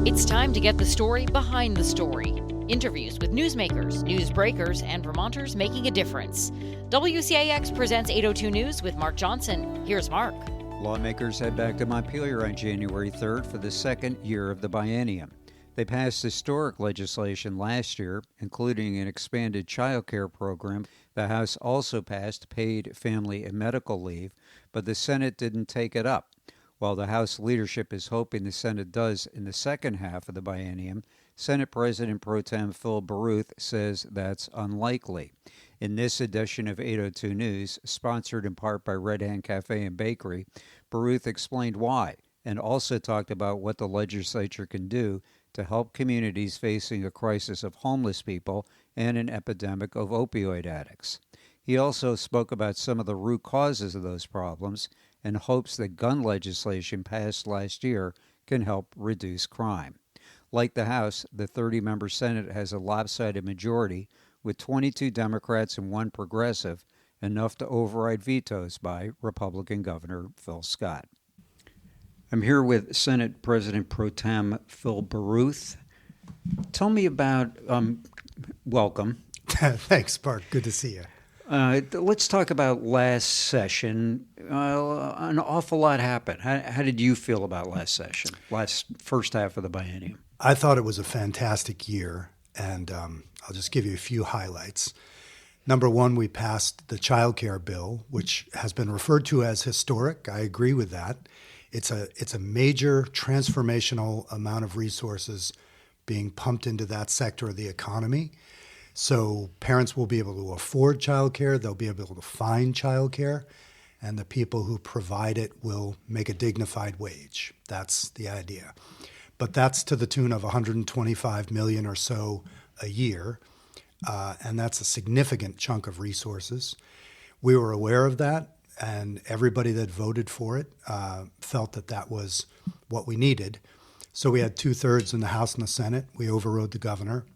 It's time to get the story behind the story. Interviews with newsmakers, newsbreakers, and Vermonters making a difference. WCAX presents 802 News with Mark Johnson. Here's Mark. Lawmakers head back to Montpelier on January 3rd for the second year of the biennium. They passed historic legislation last year, including an expanded child care program. The House also passed paid family and medical leave, but the Senate didn't take it up. While the House leadership is hoping the Senate does in the second half of the biennium, Senate President Pro Tem Phil Baruth says that's unlikely. In this edition of 802 News, sponsored in part by Red Hand Cafe and Bakery, Baruth explained why and also talked about what the legislature can do to help communities facing a crisis of homeless people and an epidemic of opioid addicts. He also spoke about some of the root causes of those problems and hopes that gun legislation passed last year can help reduce crime. Like the House, the 30-member Senate has a lopsided majority with 22 Democrats and 1 progressive, enough to override vetoes by Republican Governor Phil Scott. I'm here with Senate President Pro Tem Phil Baruth. Tell me about, welcome. Thanks, Mark. Good to see you. Let's talk about last session. An awful lot happened. How did you feel about last session, first half of the biennium? I thought it was a fantastic year, and I'll just give you a few highlights. Number one, we passed the child care bill, which has been referred to as historic. I agree with that. It's a major transformational amount of resources being pumped into that sector of the economy. So parents will be able to afford childcare, they'll be able to find childcare, and the people who provide it will make a dignified wage. That's the idea. But that's to the tune of $125 million or so a year, and that's a significant chunk of resources. We were aware of that, and everybody that voted for it felt that that was what we needed. So we had 2/3 in the House and the Senate. We overrode the governor,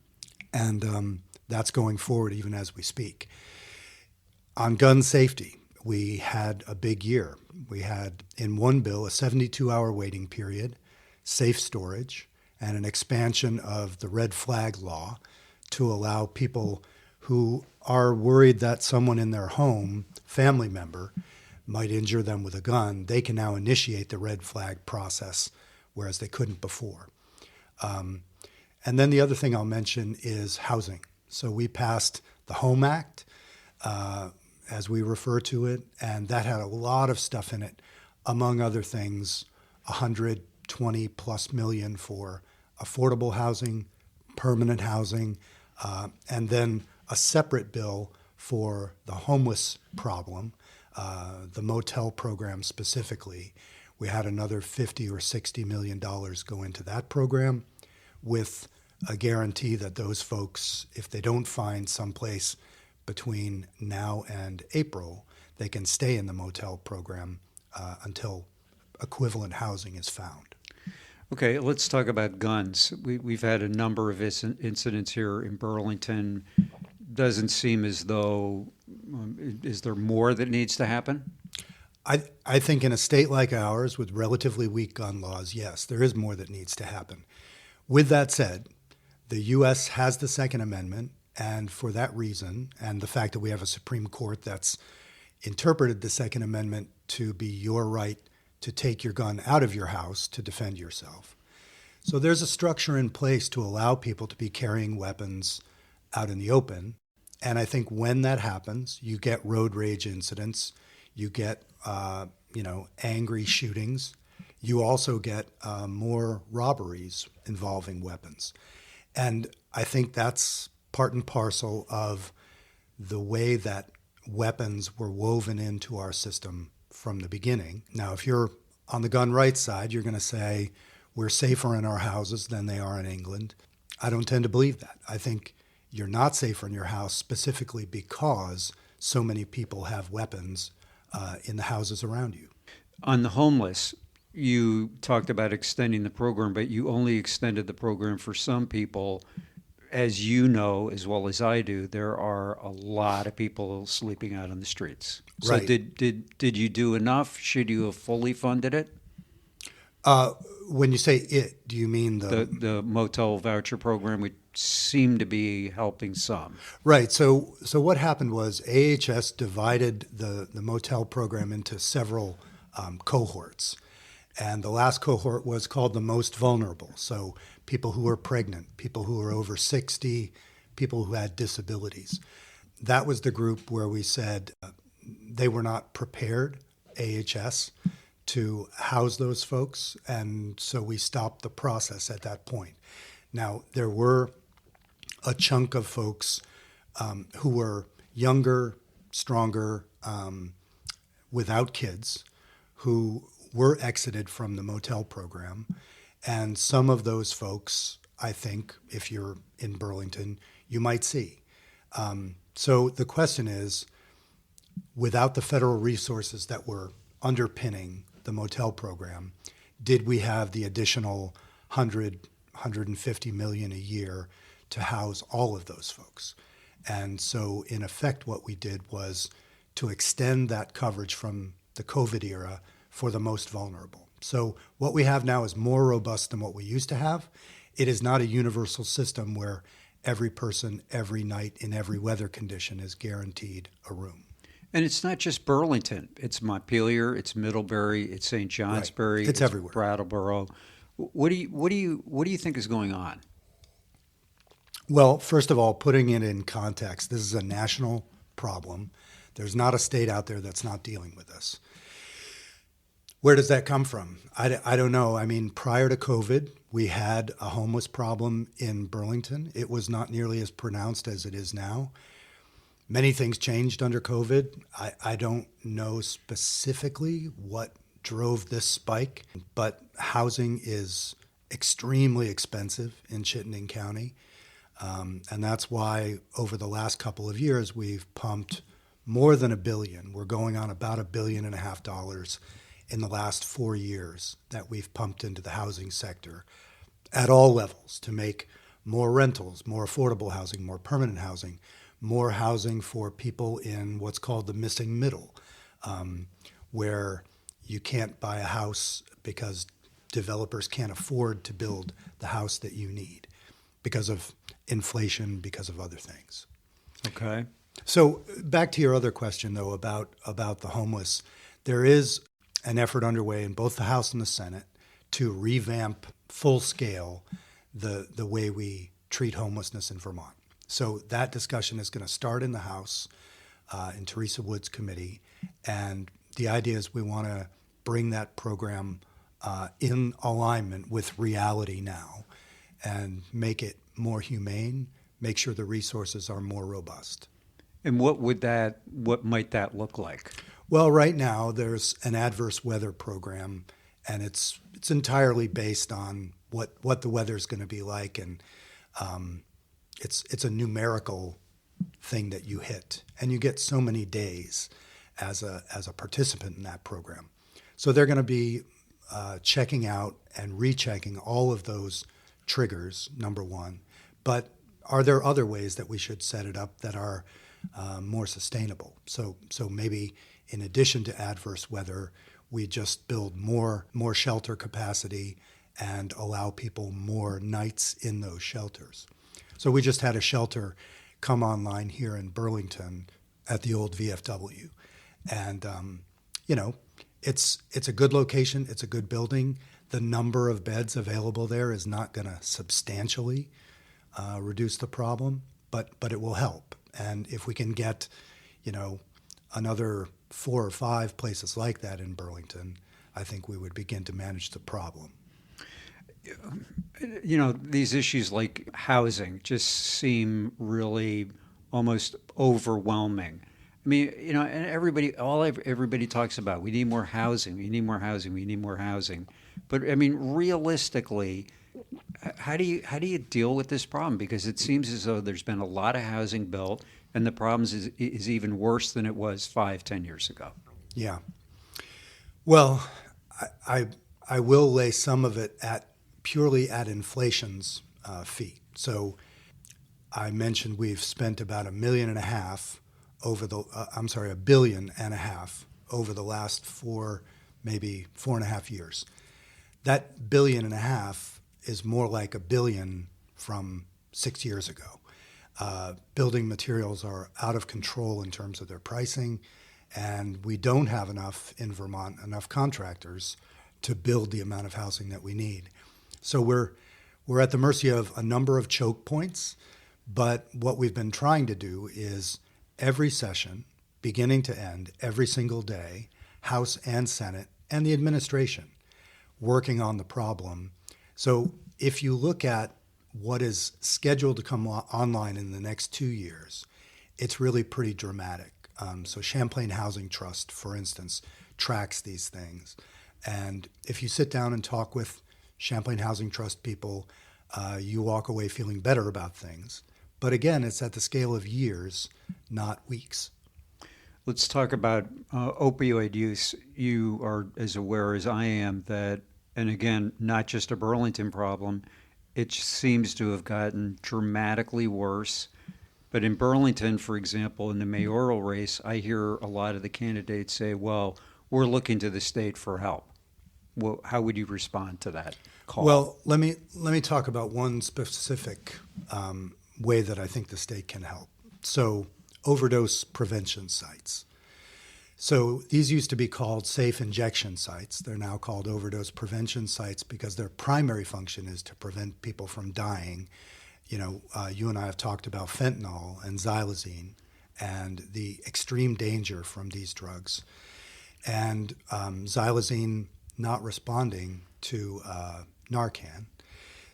and that's going forward even as we speak. On gun safety, we had a big year. We had, in one bill, a 72-hour waiting period, safe storage, and an expansion of the red flag law to allow people who are worried that someone in their home, family member, might injure them with a gun. They can now initiate the red flag process, whereas they couldn't before. And then the other thing I'll mention is housing. So we passed the Home Act, as we refer to it, and that had a lot of stuff in it, among other things, $120+ million for affordable housing, permanent housing, and then a separate bill for the homeless problem, the motel program specifically. We had another $50 or $60 million go into that program with a guarantee that those folks, if they don't find someplace between now and April, they can stay in the motel program until equivalent housing is found. Okay, let's talk about guns. We've had a number of incidents here in Burlington. Doesn't seem as though, is there more that needs to happen? I think in a state like ours with relatively weak gun laws, yes, there is more that needs to happen. With that said, the U.S. has the Second Amendment, and for that reason, and the fact that we have a Supreme Court that's interpreted the Second Amendment to be your right to take your gun out of your house to defend yourself. So there's a structure in place to allow people to be carrying weapons out in the open, and I think when that happens, you get road rage incidents, you get angry shootings, you also get more robberies involving weapons. And I think that's part and parcel of the way that weapons were woven into our system from the beginning. Now, if you're on the gun rights side, you're going to say we're safer in our houses than they are in England. I don't tend to believe that. I think you're not safer in your house specifically because so many people have weapons in the houses around you. On the homeless, you talked about extending the program, but you only extended the program for some people. As you know, as well as I do, there are a lot of people sleeping out on the streets. So right. did you do enough? Should you have fully funded it? When you say it, do you mean The motel voucher program would seem to be helping some. Right. So what happened was AHS divided the motel program into several cohorts. And the last cohort was called the most vulnerable. So people who were pregnant, people who were over 60, people who had disabilities. That was the group where we said they were not prepared, AHS, to house those folks. And so we stopped the process at that point. Now, there were a chunk of folks who were younger, stronger, without kids, who were exited from the motel program. And some of those folks, I think, if you're in Burlington, you might see. So the question is, without the federal resources that were underpinning the motel program, did we have the additional 150 million a year to house all of those folks? And so in effect, what we did was to extend that coverage from the COVID era for the most vulnerable. So what we have now is more robust than what we used to have. It is not a universal system where every person, every night, in every weather condition is guaranteed a room. And it's not just Burlington. It's Montpelier, it's Middlebury, it's St. Johnsbury, Right. It's everywhere. Brattleboro. What do you think is going on? Well, first of all, putting it in context, this is a national problem. There's not a state out there that's not dealing with this. Where does that come from? I don't know. I mean, prior to COVID, we had a homeless problem in Burlington. It was not nearly as pronounced as it is now. Many things changed under COVID. I don't know specifically what drove this spike, but housing is extremely expensive in Chittenden County. And that's why over the last couple of years, we've pumped more than $1 billion. We're going on about $1.5 billion in the last 4 years that we've pumped into the housing sector at all levels to make more rentals, more affordable housing, more permanent housing, more housing for people in what's called the missing middle, where you can't buy a house because developers can't afford to build the house that you need because of inflation, because of other things. Okay. So back to your other question, though, about the homeless. There is an effort underway in both the House and the Senate to revamp full scale the way we treat homelessness in Vermont. So that discussion is going to start in the House, in Teresa Wood's committee. And the idea is we want to bring that program in alignment with reality now and make it more humane, make sure the resources are more robust. And what might that look like? Well, right now there's an adverse weather program, and it's entirely based on what the weather's going to be like, and it's a numerical thing that you hit, and you get so many days as a participant in that program. So they're going to be checking out and rechecking all of those triggers, number one. But are there other ways that we should set it up that are more sustainable? So maybe in addition to adverse weather, we just build more shelter capacity and allow people more nights in those shelters. So we just had a shelter come online here in Burlington at the old VFW. And, it's a good location. It's a good building. The number of beds available there is not going to substantially reduce the problem, but it will help. And if we can get, another 4 or 5 places like that in Burlington, I think we would begin to manage the problem. These issues like housing just seem really almost overwhelming. I mean, and everybody talks about we need more housing, we need more housing, we need more housing. But I mean, realistically, how do you deal with this problem? Because it seems as though there's been a lot of housing built, and the problem is even worse than it was 5-10 years ago. Yeah. Well, I will lay some of it purely at inflation's feet. So I mentioned we've spent about $1.5 million $1.5 billion over the last maybe 4.5 years. That billion and a half is more like $1 billion from 6 years ago. Building materials are out of control in terms of their pricing, and we don't have enough in Vermont, enough contractors to build the amount of housing that we need. So we're at the mercy of a number of choke points, but what we've been trying to do is every session, beginning to end, every single day, House and Senate and the administration working on the problem. So if you look at what is scheduled to come online in the next 2 years, it's really pretty dramatic. So Champlain Housing Trust, for instance, tracks these things. And if you sit down and talk with Champlain Housing Trust people, you walk away feeling better about things. But again, it's at the scale of years, not weeks. Let's talk about opioid use. You are as aware as I am that, and again, not just a Burlington problem, it seems to have gotten dramatically worse. But in Burlington, for example, in the mayoral race, I hear a lot of the candidates say, well, we're looking to the state for help. Well, how would you respond to that call? Well, let me talk about one specific way that I think the state can help. So overdose prevention sites. So these used to be called safe injection sites. They're now called overdose prevention sites because their primary function is to prevent people from dying. You and I have talked about fentanyl and xylazine and the extreme danger from these drugs. And xylazine not responding to Narcan.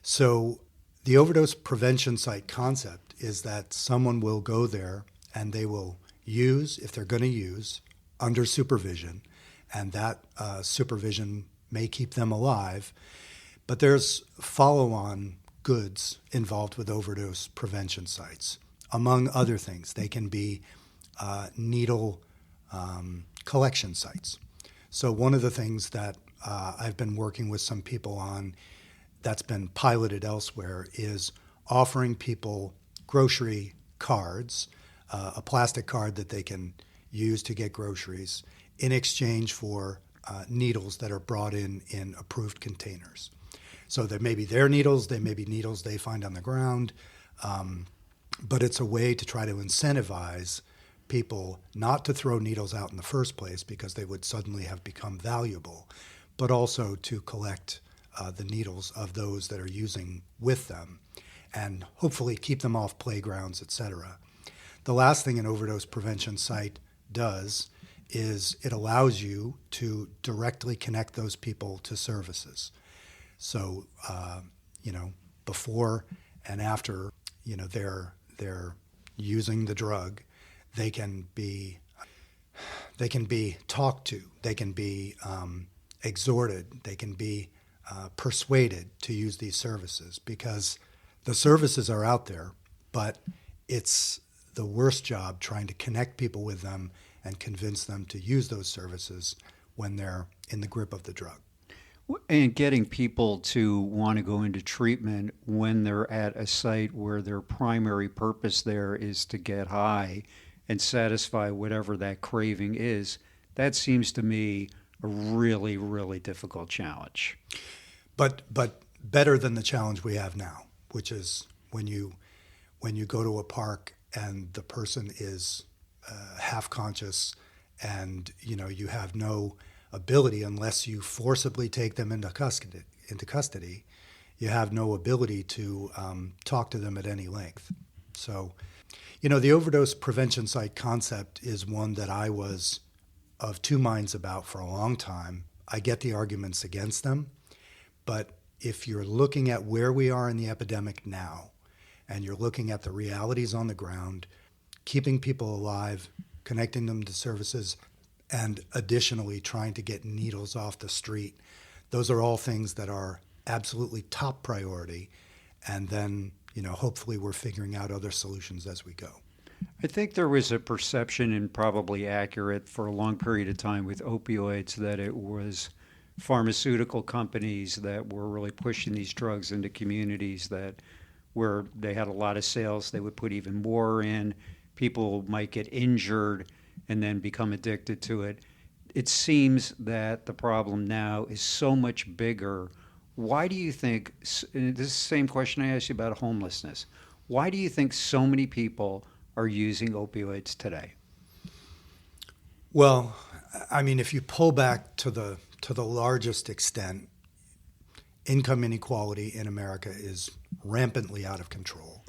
So the overdose prevention site concept is that someone will go there and they will use, if they're going to use, under supervision, and that supervision may keep them alive. But there's follow-on goods involved with overdose prevention sites. Among other things, they can be needle collection sites. So one of the things that I've been working with some people on that's been piloted elsewhere is offering people grocery cards, a plastic card that they can use to get groceries in exchange for needles that are brought in approved containers. So there may be their needles, they may be needles they find on the ground, but it's a way to try to incentivize people not to throw needles out in the first place because they would suddenly have become valuable, but also to collect the needles of those that are using with them and hopefully keep them off playgrounds, etc. The last thing an overdose prevention site does is it allows you to directly connect those people to services. So, before and after, they're using the drug, they can be talked to, they can be exhorted, they can be persuaded to use these services because the services are out there, but it's the worst job trying to connect people with them and convince them to use those services when they're in the grip of the drug. And getting people to want to go into treatment when they're at a site where their primary purpose there is to get high and satisfy whatever that craving is, that seems to me a really, really difficult challenge. But better than the challenge we have now, which is when you go to a park and the person is half conscious and you have no ability unless you forcibly take them into custody, you have no ability to talk to them at any length. So, the overdose prevention site concept is one that I was of two minds about for a long time. I get the arguments against them, but if you're looking at where we are in the epidemic now, and you're looking at the realities on the ground, keeping people alive, connecting them to services, and additionally trying to get needles off the street, those are all things that are absolutely top priority. And then, hopefully we're figuring out other solutions as we go. I think there was a perception, and probably accurate for a long period of time with opioids, that it was pharmaceutical companies that were really pushing these drugs into communities that where they had a lot of sales, they would put even more in. People might get injured and then become addicted to it. it seems that the problem now is so much bigger. Why do you think, and this is the same question I asked you about homelessness, why do you think so many people are using opioids today? Well, I mean, if you pull back to the largest extent, income inequality in America is rampantly out of control.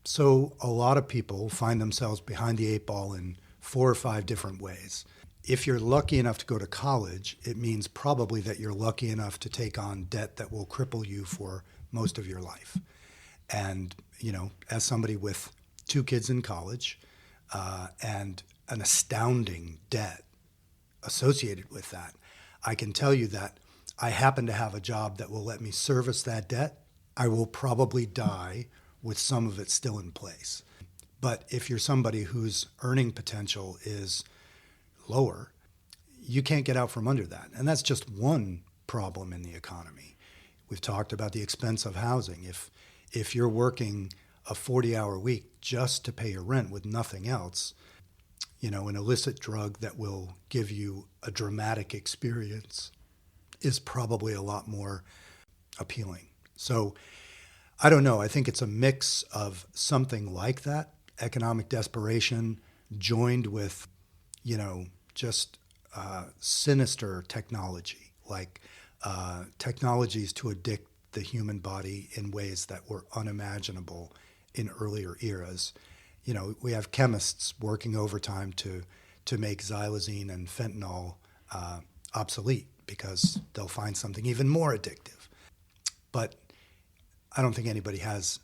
So a lot of people find themselves behind the eight ball in 4 or 5 different ways. If you're lucky enough to go to college, it means probably that you're lucky enough to take on debt that will cripple you for most of your life. And, as somebody with 2 kids in college and an astounding debt associated with that, I can tell you that I happen to have a job that will let me service that debt. I will probably die with some of it still in place. But if you're somebody whose earning potential is lower, you can't get out from under that. And that's just one problem in the economy. We've talked about the expense of housing. If you're working a 40-hour week just to pay your rent with nothing else, an illicit drug that will give you a dramatic experience is probably a lot more appealing. So I don't know. I think it's a mix of something like that, economic desperation joined with, just sinister technology, like technologies to addict the human body in ways that were unimaginable in earlier eras. We have chemists working overtime to make xylazine and fentanyl obsolete because they'll find something even more addictive. But I don't think anybody has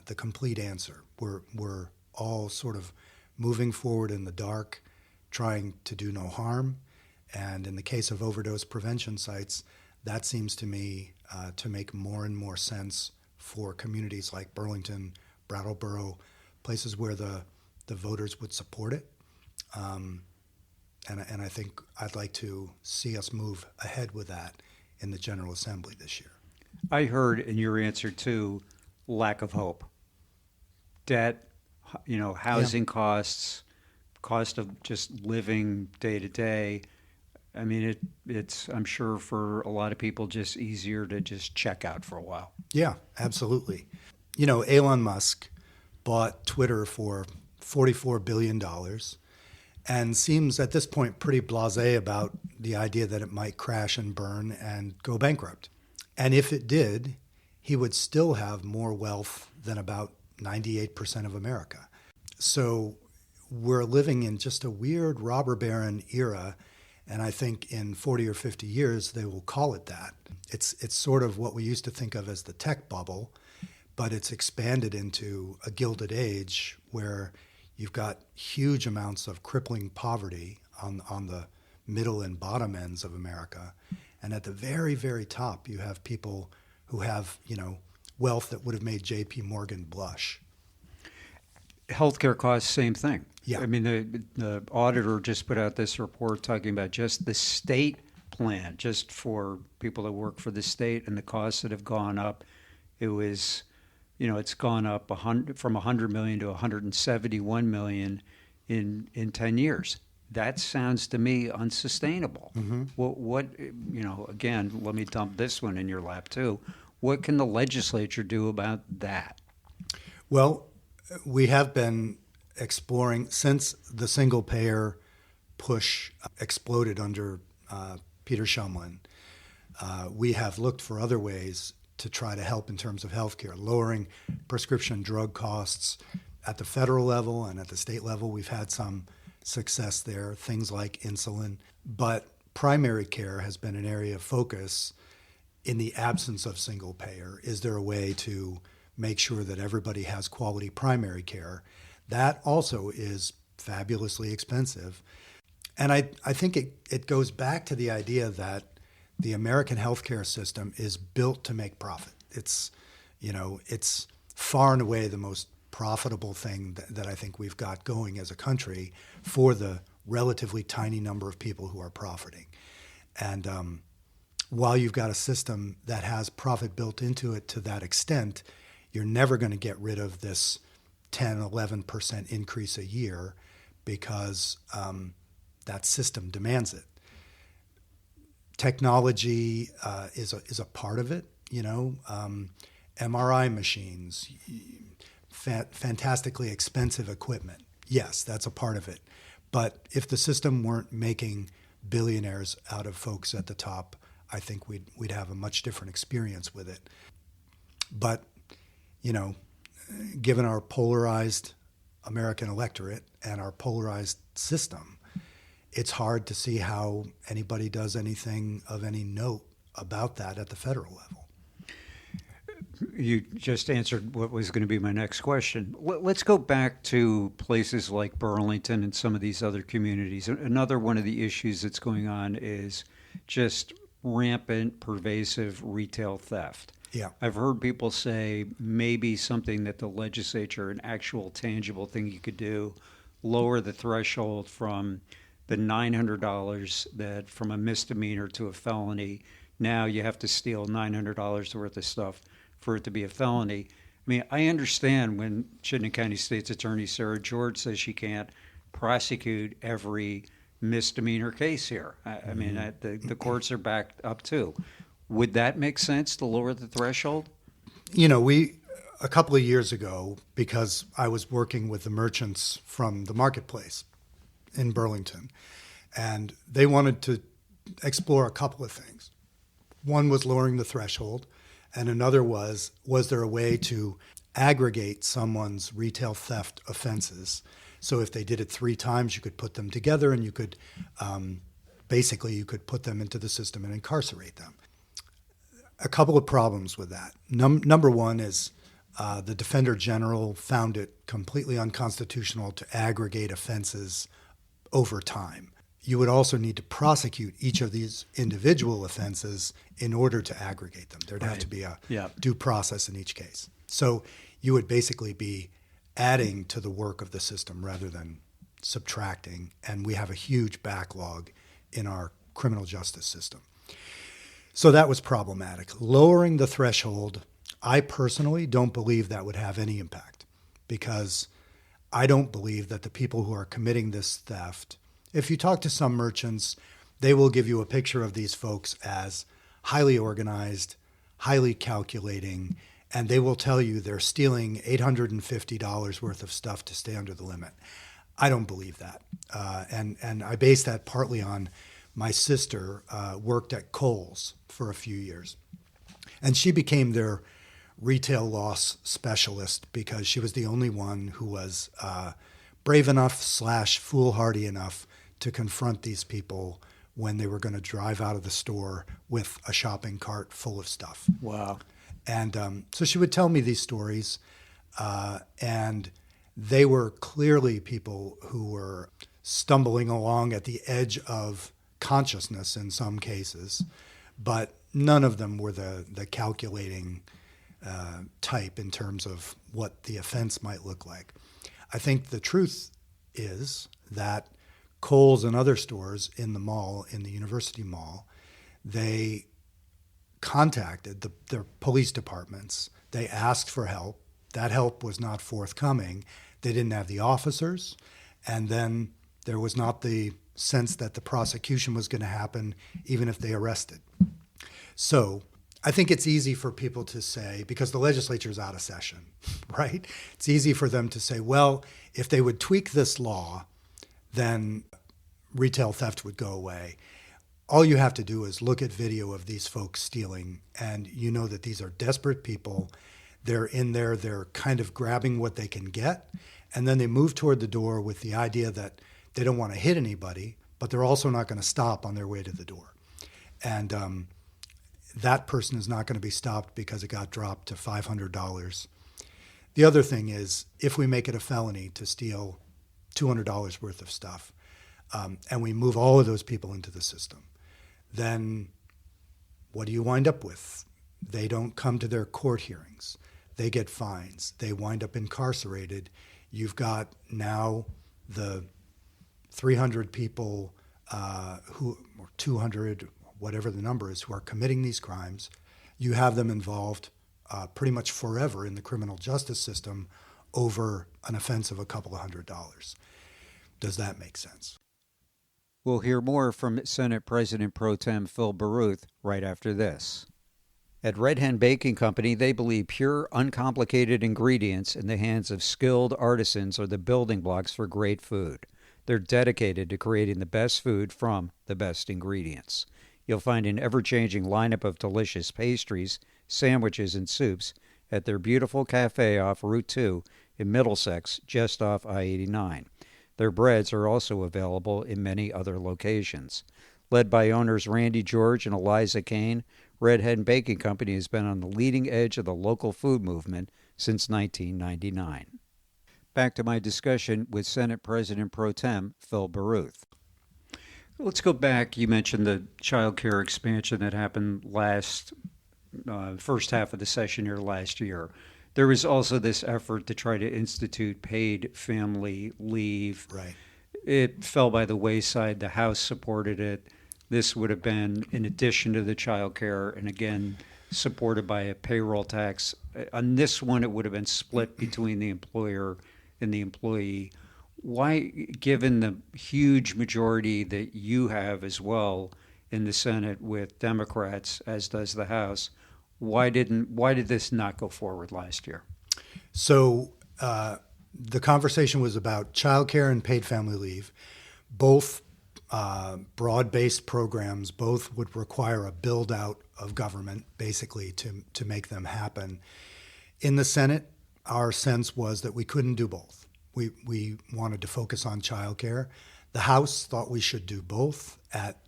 the complete answer. We're all sort of moving forward in the dark, trying to do no harm. And in the case of overdose prevention sites, that seems to me to make more and more sense for communities like Burlington, Brattleboro, places where the voters would support it. And I think I'd like to see us move ahead with that in the General Assembly this year. I heard in your answer too, lack of hope. Debt, housing costs, cost of just living day to day. I mean, it's, I'm sure for a lot of people, just easier to just check out for a while. Yeah, absolutely. Elon Musk bought Twitter for $44 billion and seems at this point pretty blasé about the idea that it might crash and burn and go bankrupt. And if it did, he would still have more wealth than about 98% of America. So we're living in just a weird robber baron era, and I think in 40 or 50 years they will call it that. It's sort of what we used to think of as the tech bubble, but it's expanded into a Gilded Age where you've got huge amounts of crippling poverty on the middle and bottom ends of America. And at the very, very top, you have people who have, wealth that would have made J.P. Morgan blush. Healthcare costs, same thing. Yeah. I mean, the auditor just put out this report talking about just the state plan, just for people that work for the state and the costs that have gone up. It was, it's gone up from $100 million to $171 million in 10 years. That sounds to me unsustainable. Mm-hmm. What, again, let me dump this one in your lap too. What can the legislature do about that? Well, we have been exploring since the single payer push exploded under Peter Shumlin. We have looked for other ways to try to help in terms of healthcare, lowering prescription drug costs at the federal level and at the state level. We've had some success there, things like insulin. But primary care has been an area of focus in the absence of single payer. Is there a way to make sure that everybody has quality primary care? That also is fabulously expensive. And I think it goes back to the idea that the American healthcare system is built to make profit. It's far and away the most profitable thing that I think we've got going as a country for the relatively tiny number of people who are profiting. And while you've got a system that has profit built into it to that extent, you're never going to get rid of this 10, 11% increase a year because that system demands it. Technology is a part of it. MRI machines, fantastically expensive equipment. Yes, that's a part of it. But if the system weren't making billionaires out of folks at the top, I think we'd have a much different experience with it. But, given our polarized American electorate and our polarized system, it's hard to see how anybody does anything of any note about that at the federal level. You just answered what was going to be my next question. Let's go back to places like Burlington and some of these other communities. Another one of the issues that's going on is just rampant, pervasive retail theft. Yeah. I've heard people say maybe something that the legislature, an actual tangible thing you could do, lower the threshold from the $900 that from a misdemeanor to a felony. Now you have to steal $900 worth of stuff for it to be a felony. I mean, I understand when Chittenden County State's Attorney Sarah George says she can't prosecute every misdemeanor case here. I mean, the courts are backed up too. Would that make sense to lower the threshold? A couple of years ago, because I was working with the merchants from the marketplace in Burlington, and they wanted to explore a couple of things. One was lowering the threshold, and another was there a way to aggregate someone's retail theft offenses? So if they did it 3 times, you could put them together, and you could you could put them into the system and incarcerate them. A couple of problems with that. Number one is the Defender General found it completely unconstitutional to aggregate offenses over time. You would also need to prosecute each of these individual offenses in order to aggregate them. There'd have to be a due process in each case. So you would basically be adding to the work of the system rather than subtracting, and we have a huge backlog in our criminal justice system. So that was problematic. Lowering the threshold, I personally don't believe that would have any impact, because I don't believe that the people who are committing this theft, if you talk to some merchants, they will give you a picture of these folks as highly organized, highly calculating, and they will tell you they're stealing $850 worth of stuff to stay under the limit. I don't believe that. And I base that partly on my sister worked at Kohl's for a few years, and she became their retail loss specialist because she was the only one who was brave enough / foolhardy enough to confront these people when they were going to drive out of the store with a shopping cart full of stuff. Wow. And so she would tell me these stories, and they were clearly people who were stumbling along at the edge of consciousness in some cases, but none of them were the calculating type in terms of what the offense might look like. I think the truth is that Kohl's and other stores in the mall, in the University Mall, they contacted their police departments. They asked for help. That help was not forthcoming. They didn't have the officers, and then there was not the sense that the prosecution was going to happen even if they arrested. So I think it's easy for people to say, because the legislature is out of session, right? It's easy for them to say, well, if they would tweak this law, then retail theft would go away. All you have to do is look at video of these folks stealing, and you know that these are desperate people. They're in there, they're kind of grabbing what they can get, and then they move toward the door with the idea that they don't want to hit anybody, but they're also not going to stop on their way to the door. And that person is not going to be stopped because it got dropped to $500. The other thing is, if we make it a felony to steal $200 worth of stuff, and we move all of those people into the system, then what do you wind up with? They don't come to their court hearings. They get fines. They wind up incarcerated. You've got now the 300 people or 200, whatever the number is, who are committing these crimes. You have them involved pretty much forever in the criminal justice system over an offense of a couple of $100. Does that make sense? We'll hear more from Senate President Pro Tem Phil Baruth right after this. At Red Hen Baking Company, they believe pure, uncomplicated ingredients in the hands of skilled artisans are the building blocks for great food. They're dedicated to creating the best food from the best ingredients. You'll find an ever-changing lineup of delicious pastries, sandwiches, and soups at their beautiful cafe off Route 2 in Middlesex, just off I-89. Their breads are also available in many other locations. Led by owners Randy George and Eliza Kane, Red Hen Baking Company has been on the leading edge of the local food movement since 1999. Back to my discussion with Senate President Pro Tem Phil Baruth. Let's go back. You mentioned the child care expansion that happened first half of the session here last year. There was also this effort to try to institute paid family leave. Right. It fell by the wayside. The House supported it. This would have been in addition to the child care, and again, supported by a payroll tax. On this one, it would have been split between the employer and the employee. Why, given the huge majority that you have as well in the Senate with Democrats, as does the House, why did this not go forward last year? So the conversation was about child care and paid family leave. Both broad-based programs, both would require a build-out of government, basically, to make them happen. In the Senate, our sense was that we couldn't do both. We wanted to focus on child care. The House thought we should do both at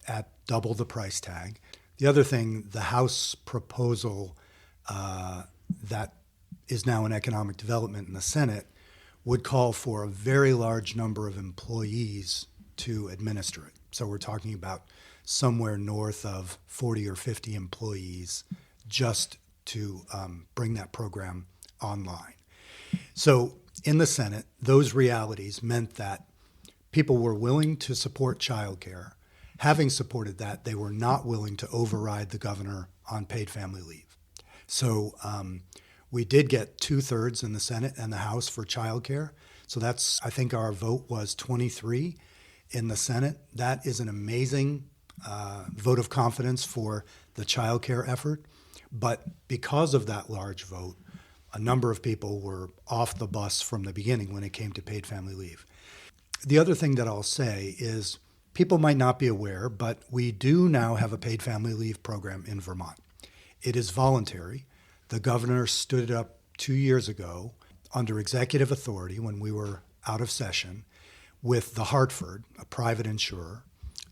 double the price tag. The other thing, the House proposal that is now in economic development in the Senate would call for a very large number of employees to administer it. So we're talking about somewhere north of 40 or 50 employees just to bring that program online. So in the Senate, those realities meant that people were willing to support childcare. Having supported that, they were not willing to override the governor on paid family leave. So we did get 2/3 in the Senate and the House for childcare. So that's, I think our vote was 23 in the Senate. That is an amazing vote of confidence for the childcare effort. But because of that large vote, a number of people were off the bus from the beginning when it came to paid family leave. The other thing that I'll say is people might not be aware, but we do now have a paid family leave program in Vermont. It is voluntary. The governor stood it up 2 years ago under executive authority when we were out of session with the Hartford, a private insurer,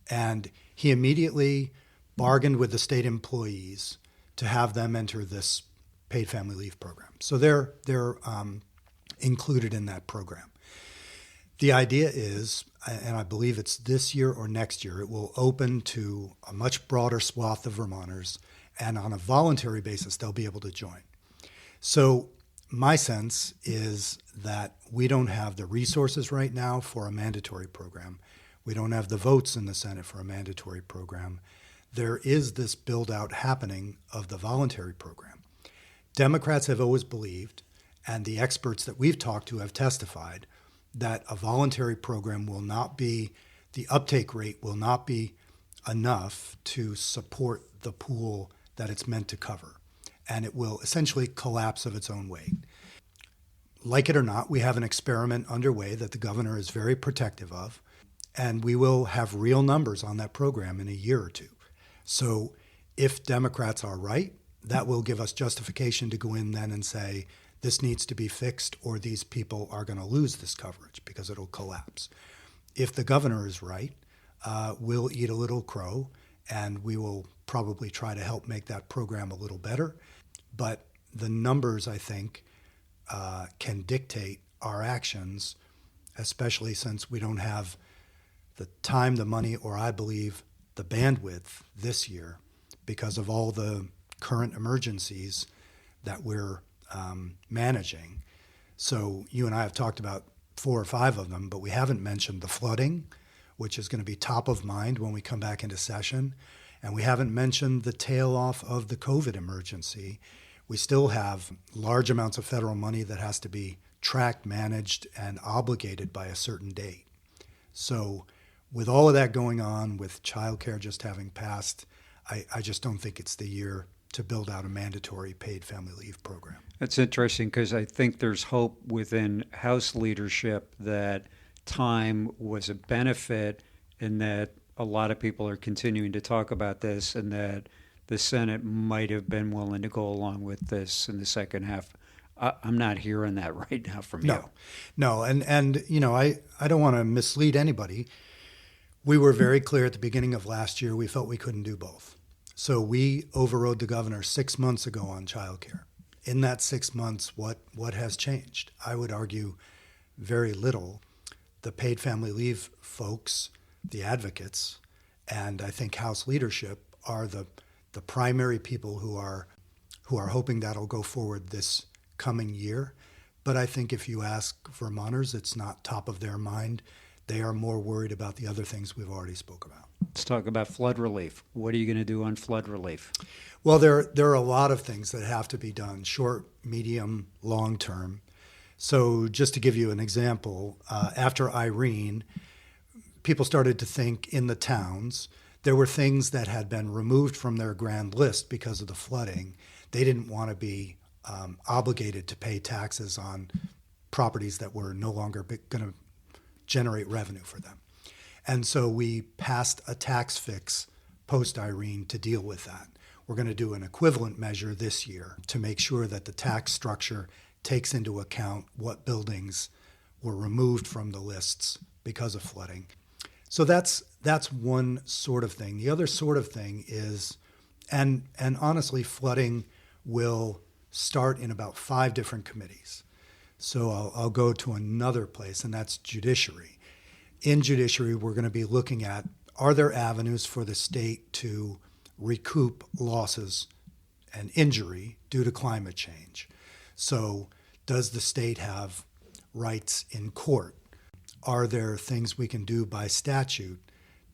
and he immediately bargained with the state employees to have them enter this paid family leave program. So they're included in that program. The idea is, and I believe it's this year or next year, it will open to a much broader swath of Vermonters, and on a voluntary basis, they'll be able to join. So my sense is that we don't have the resources right now for a mandatory program. We don't have the votes in the Senate for a mandatory program. There is this build-out happening of the voluntary program. Democrats have always believed, and the experts that we've talked to have testified, that a voluntary program will not be, the uptake rate will not be enough to support the pool that it's meant to cover. And it will essentially collapse of its own weight. Like it or not, we have an experiment underway that the governor is very protective of, and we will have real numbers on that program in a year or two. So if Democrats are right, that will give us justification to go in then and say, this needs to be fixed or these people are going to lose this coverage because it'll collapse. If the governor is right, we'll eat a little crow and we will probably try to help make that program a little better. But the numbers, I think, can dictate our actions, especially since we don't have the time, the money, or I believe the bandwidth this year because of all the current emergencies that we're managing. So you and I have talked about 4 or 5 of them, but we haven't mentioned the flooding, which is going to be top of mind when we come back into session. And we haven't mentioned the tail off of the COVID emergency. We still have large amounts of federal money that has to be tracked, managed, and obligated by a certain date. So with all of that going on, with childcare just having passed, I just don't think it's the year to build out a mandatory paid family leave program. That's interesting because I think there's hope within House leadership that time was a benefit and that a lot of people are continuing to talk about this and that the Senate might have been willing to go along with this in the second half. I'm not hearing that right now from you. No. And you know, I don't want to mislead anybody. We were very clear at the beginning of last year, we felt we couldn't do both. So we overrode the governor 6 months ago on childcare. In that 6 months, what has changed? I would argue very little. The paid family leave folks, the advocates, and I think House leadership are the primary people who are hoping that'll go forward this coming year. But I think if you ask Vermonters, it's not top of their mind. They are more worried about the other things we've already spoke about. Let's talk about flood relief. What are you going to do on flood relief? Well, there are a lot of things that have to be done, short, medium, long term. So just to give you an example, after Irene, people started to think in the towns, there were things that had been removed from their grand list because of the flooding. They didn't want to be obligated to pay taxes on properties that were no longer going to generate revenue for them. And so we passed a tax fix post-Irene to deal with that. We're going to do an equivalent measure this year to make sure that the tax structure takes into account what buildings were removed from the lists because of flooding. So that's one sort of thing. The other sort of thing is, and honestly, flooding will start in about 5 different committees. So I'll go to another place, and that's judiciary. In judiciary, we're going to be looking at, are there avenues for the state to recoup losses and injury due to climate change? So does the state have rights in court? Are there things we can do by statute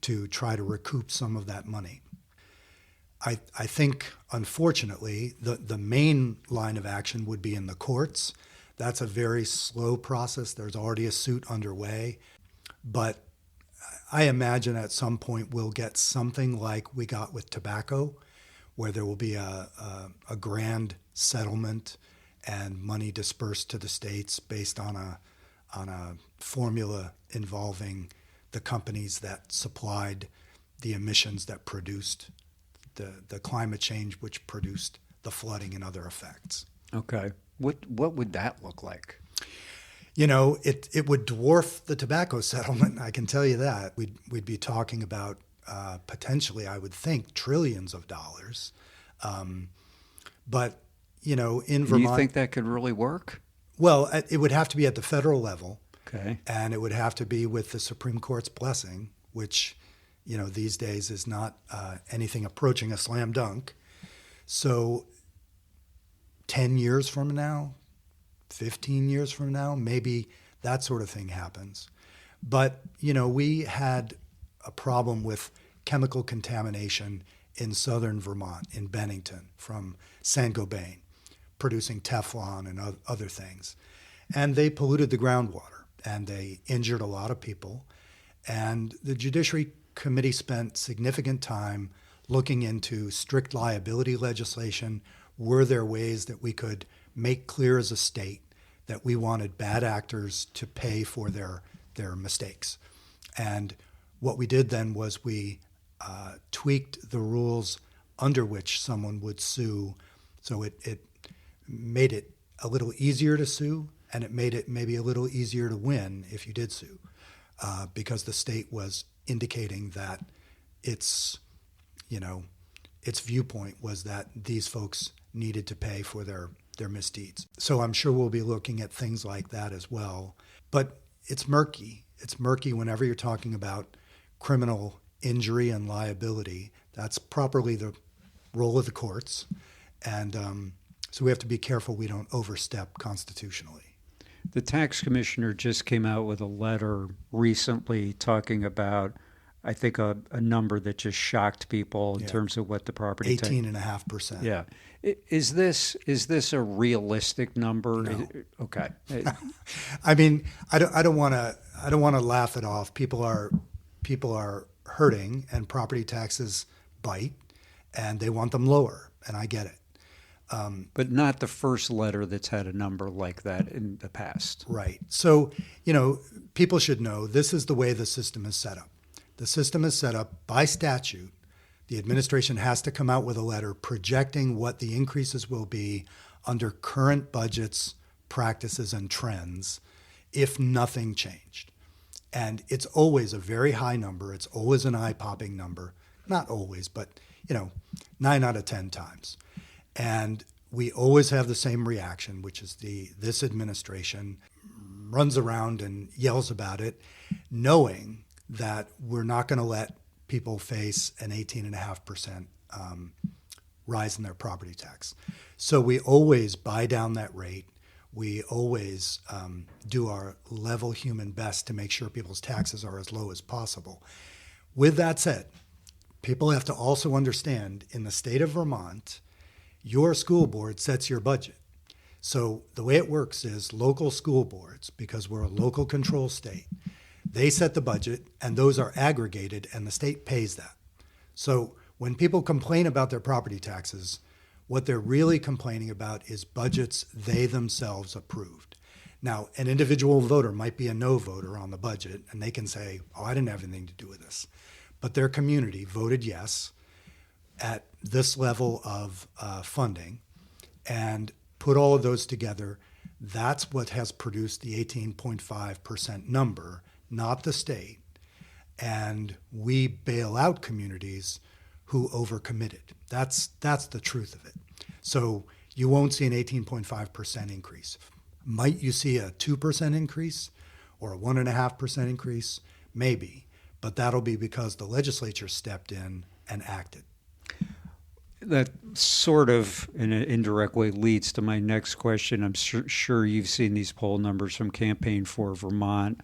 to try to recoup some of that money? I think, unfortunately, the main line of action would be in the courts. That's a very slow process. There's already a suit underway. But I imagine at some point we'll get something like we got with tobacco, where there will be a grand settlement and money dispersed to the states based on a formula involving the companies that supplied the emissions that produced the climate change, which produced the flooding and other effects. Okay. What would that look like? You know, it would dwarf the tobacco settlement, I can tell you that. We'd be talking about potentially, I would think, trillions of dollars. But, you know, in Vermont... Do you think that could really work? Well, it would have to be at the federal level. Okay. And it would have to be with the Supreme Court's blessing, which, you know, these days is not anything approaching a slam dunk. So 10 years from now, 15 years from now, maybe that sort of thing happens. But, you know, we had a problem with chemical contamination in southern Vermont, in Bennington, from Saint-Gobain, producing Teflon and other things. And they polluted the groundwater, and they injured a lot of people. And the Judiciary Committee spent significant time looking into strict liability legislation. Were there ways that we could make clear as a state that we wanted bad actors to pay for their mistakes? And what we did then was we tweaked the rules under which someone would sue. So it made it a little easier to sue, and it made it maybe a little easier to win if you did sue, because the state was indicating that its viewpoint was that these folks needed to pay for their misdeeds. So I'm sure we'll be looking at things like that as well. But it's murky. It's murky whenever you're talking about criminal injury and liability. That's properly the role of the courts. And so we have to be careful we don't overstep constitutionally. The tax commissioner just came out with a letter recently talking about, I think, a number that just shocked people in terms of what the property tax... 18.5%. Yeah. Is this a realistic number? No. Okay. I mean, I don't want to laugh it off. People are people are hurting and property taxes bite and they want them lower, and I get it. But not the first letter that's had a number like that in the past. Right. So, people should know this is the way the system is set up. The system is set up by statute. The administration has to come out with a letter projecting what the increases will be under current budgets, practices, and trends if nothing changed. And it's always a very high number. It's always an eye-popping number. Not always, but, 9 out of 10 times. And we always have the same reaction, which is this administration runs around and yells about it, knowing that we're not going to let people face an 18.5% rise in their property tax. So we always buy down that rate. We always do our level human best to make sure people's taxes are as low as possible. With that said, people have to also understand in the state of Vermont, your school board sets your budget. So the way it works is local school boards, because we're a local control state, they set the budget and those are aggregated and the state pays that. So when people complain about their property taxes, what they're really complaining about is budgets they themselves approved. Now, an individual voter might be a no voter on the budget and they can say, oh, I didn't have anything to do with this. But their community voted yes at this level of funding and put all of those together. That's what has produced the 18.5% number, not the state. And we bail out communities who overcommitted. That's the truth of it. So you won't see an 18.5% increase. Might you see a 2% increase or a 1.5% increase? Maybe. But that'll be because the legislature stepped in and acted. That sort of, in an indirect way, leads to my next question. I'm sure you've seen these poll numbers from Campaign for Vermont.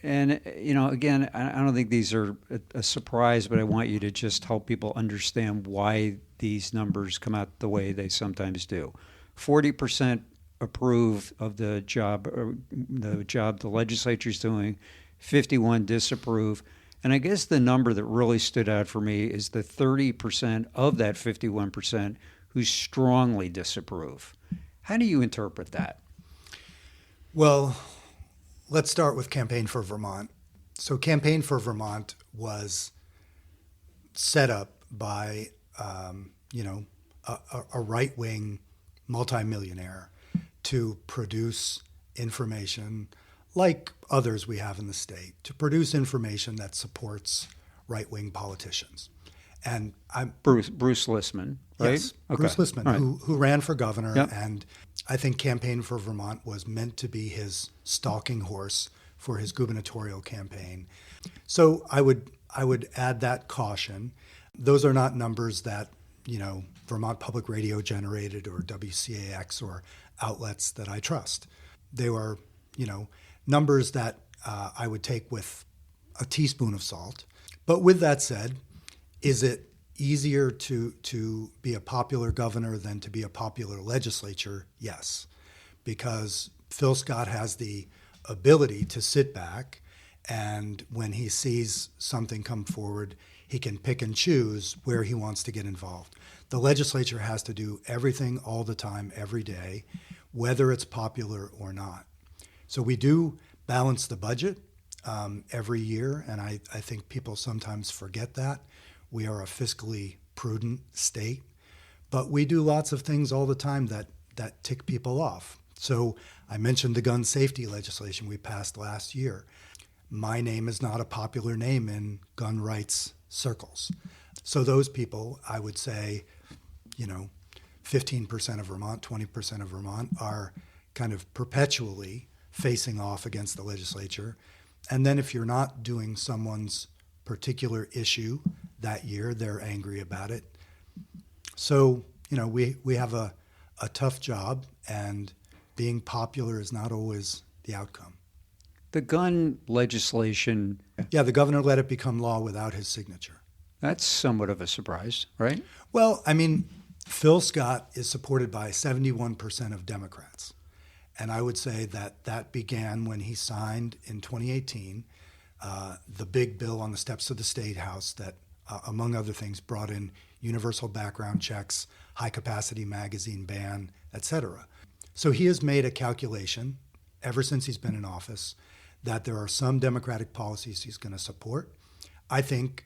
And, again, I don't think these are a surprise, but I want you to just help people understand why these numbers come out the way they sometimes do. 40% approve of the job the legislature's doing, 51 disapprove. And I guess the number that really stood out for me is the 30% of that 51% who strongly disapprove. How do you interpret that? Well, let's start with Campaign for Vermont. So Campaign for Vermont was set up by, a right-wing multimillionaire to produce information like others we have in the state, to produce information that supports right-wing politicians. And I'm Bruce Lissman, right? Yes, Okay. Bruce Lissman, Right. who ran for governor, Yep. and I think Campaign for Vermont was meant to be his stalking horse for his gubernatorial campaign. So I would add that caution. Those are not numbers that, Vermont Public Radio generated or WCAX or outlets that I trust. They were, numbers that I would take with a teaspoon of salt. But with that said, is it easier to be a popular governor than to be a popular legislature? Yes, because Phil Scott has the ability to sit back, and when he sees something come forward, he can pick and choose where he wants to get involved. The legislature has to do everything all the time, every day, whether it's popular or not. So we do balance the budget every year, and I think people sometimes forget that. We are a fiscally prudent state, but we do lots of things all the time that tick people off. So I mentioned the gun safety legislation we passed last year. My name is not a popular name in gun rights circles. So those people, I would say, 15% of Vermont, 20% of Vermont are kind of perpetually facing off against the legislature. And then if you're not doing someone's particular issue that year, they're angry about it. So, we have a tough job, and being popular is not always the outcome. The gun legislation. Yeah, the governor let it become law without his signature. That's somewhat of a surprise, right? Well, Phil Scott is supported by 71% of Democrats. And I would say that began when he signed in 2018 the big bill on the steps of the State House that, among other things, brought in universal background checks, high-capacity magazine ban, etc. So he has made a calculation ever since he's been in office that there are some Democratic policies he's going to support. I think,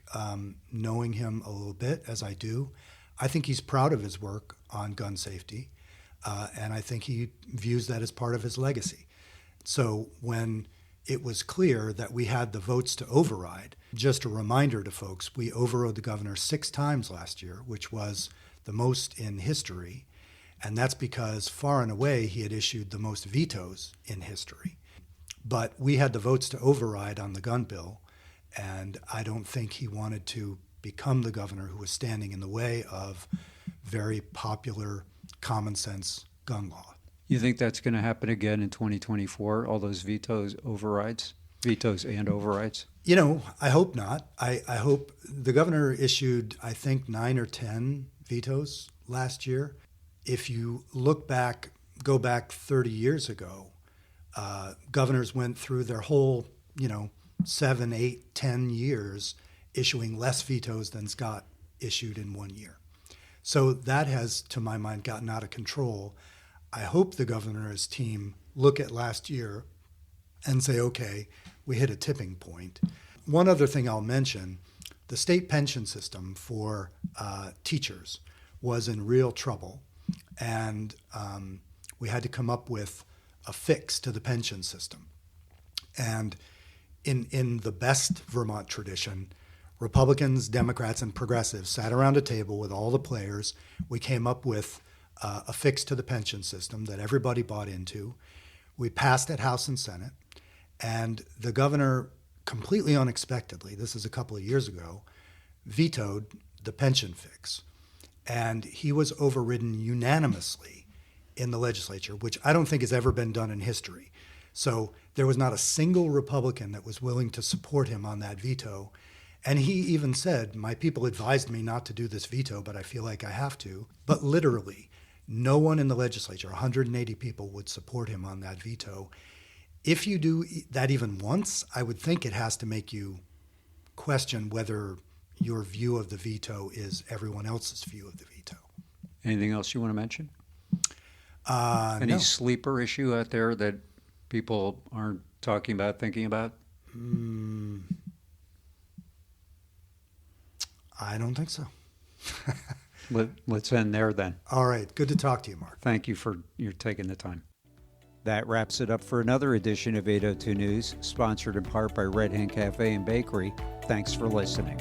knowing him a little bit, as I do, I think he's proud of his work on gun safety, and I think he views that as part of his legacy. So when it was clear that we had the votes to override, just a reminder to folks, we overrode the governor 6 times last year, which was the most in history, and that's because far and away he had issued the most vetoes in history. But we had the votes to override on the gun bill, and I don't think he wanted to become the governor who was standing in the way of very popular, common sense gun law. You think that's going to happen again in 2024, all those vetoes and overrides? You know, I hope not. I hope the governor issued, I think, 9 or 10 vetoes last year. If you go back 30 years ago, governors went through their whole, 7, 8, 10 years issuing less vetoes than Scott issued in 1 year. So that has, to my mind, gotten out of control. I hope the governor and his team look at last year and say, okay, we hit a tipping point. One other thing I'll mention, the state pension system for teachers was in real trouble, and we had to come up with a fix to the pension system. And in the best Vermont tradition, Republicans, Democrats, and progressives sat around a table with all the players. We came up with a fix to the pension system that everybody bought into. We passed it House and Senate, and the governor, completely unexpectedly, this is a couple of years ago, vetoed the pension fix. And he was overridden unanimously in the legislature, which I don't think has ever been done in history. So there was not a single Republican that was willing to support him on that veto. And he even said, my people advised me not to do this veto, but I feel like I have to. But literally, no one in the legislature, 180 people, would support him on that veto. If you do that even once, I would think it has to make you question whether your view of the veto is everyone else's view of the veto. Anything else you want to mention? Any No. sleeper issue out there that people aren't talking about, thinking about? I don't think so. Let's end there then. All right. Good to talk to you, Mark. Thank you for your taking the time. That wraps it up for another edition of 802 News, sponsored in part by Red Hen Cafe and Bakery. Thanks for listening.